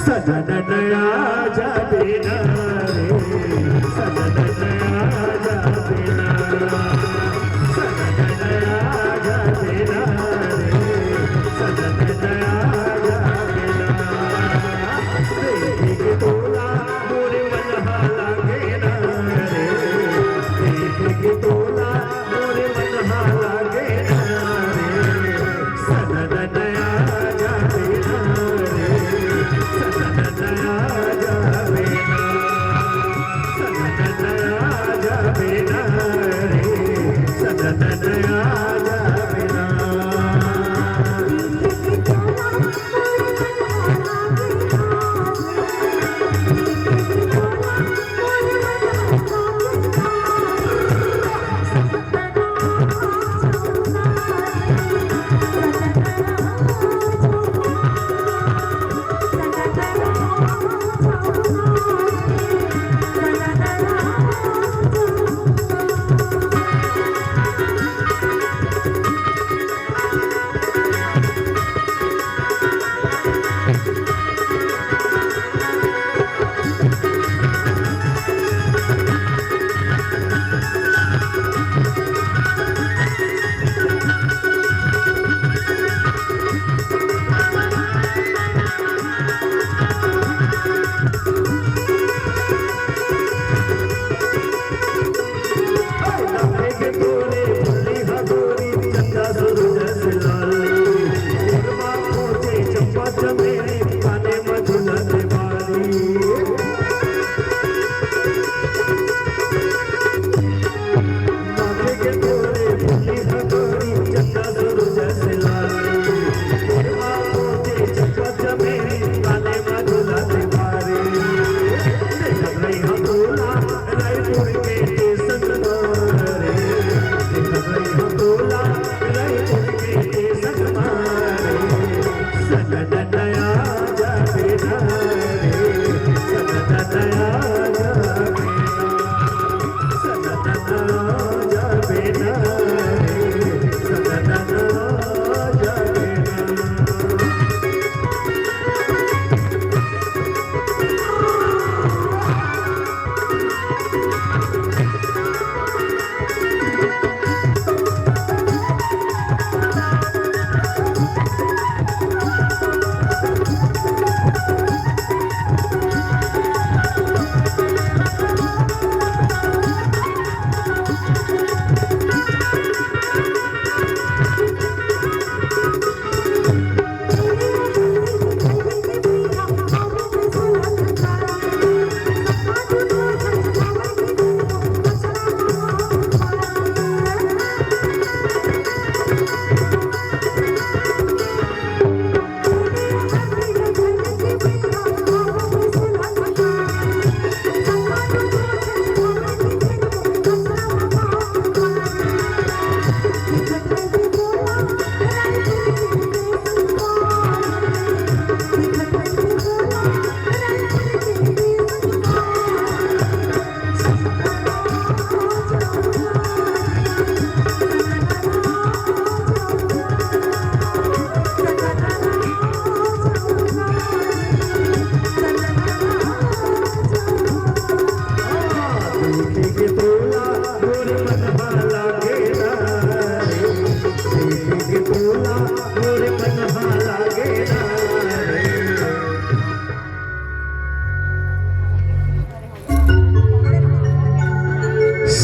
सजनया जाबे ना रे सजनया जाबे ना सजनया जाबे ना रे सजनया जाबे ना देख तोला मोरे मन लागे ना रे देख तोला मोरे मन लागे ना रे सजनया जाबे ना रे सजनया जाबे ना सजनया जाबे ना रे सजनया जाबे ना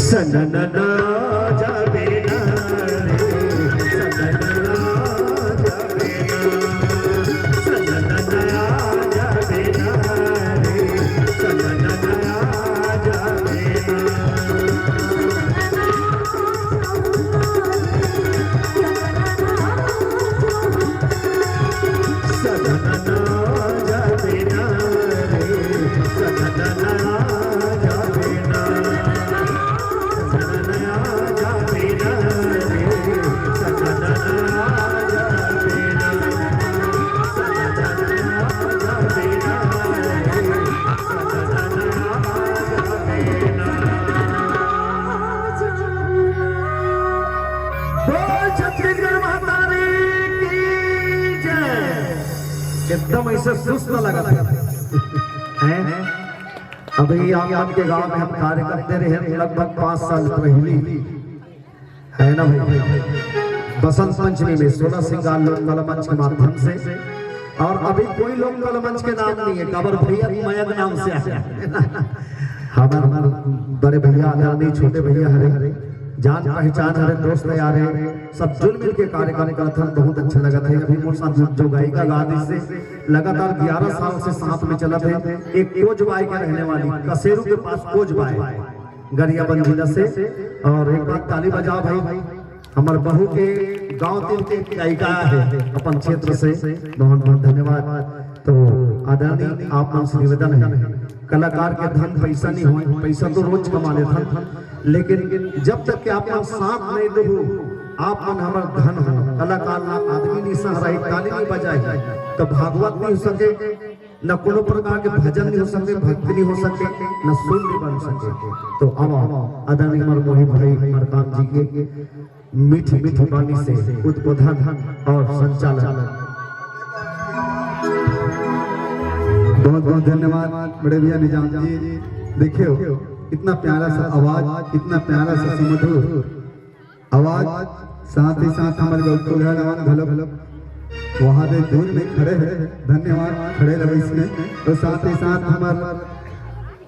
सननना जाबे ना रे सननना जाबे ना सननना जाबे ना रे सननना जाबे सननना जाबे ना रे सननना जाबे ना सुस्त लगा हैं। अभी आंगन के गांव में हम कार्य करते रहे लगभग 5 साल पहले, है ना भाई। बसंत पंचमी में 16 श्रृंगार लोग कलमंच के माध्यम से, और अभी कोई लोग कलमंच के नाम नहीं है, कबर भैया मयंक नाम से आया। हमारे बड़े भैया आदरणीय छोटे भैया हरे जान पहचान हरे दोस्त यार है, सब जुल मिल के कार्य करते हैं। बहुत अच्छा लगा था। अभी मोर साथ जो गायिका गादी से लगातार 11 साल से साथ में चला थे। एक कोजबाई के रहने वाली कसेरू के पास कोजबाई गरिया बंजीदा से। और एक बात ताली बजाओ भाई, हमारे बहू के गांव के गायिका है अपन क्षेत्र से, बहुत बहुत धन्यवाद। तो आदरणीय आप हमसे निवेदन है, कलाकार के धन पैसा नहीं हो, पैसा तो रोज कमा लेते हैं, लेकिन जब तक कि आप साथ नहीं दो आप मन हमारा धन हो। कलाकार आदमी नहीं सहराई, ताली नहीं बजाए तो भागवत नहीं हो सके, न कोनो प्रकार के भजन नहीं हो सके, भक्ति नहीं हो सके, न सुर नहीं बन सके। तो अब आदरणीय मोहित भाई मरकाम जी के मीठी मीठी वाणी से उद्बोधन और संचालन। बहुत बहुत धन्यवाद बड़े भैया निजाम जी। देखियो इतना प्यारा सा आवाज, इतना प्यारा सा सुमधुर आवाज, साथ ही साथ हमारे गौतम वहाँ दे दूर में खड़े हैं, धन्यवाद खड़े रहे इसमें। तो साथ ही साथ हमारे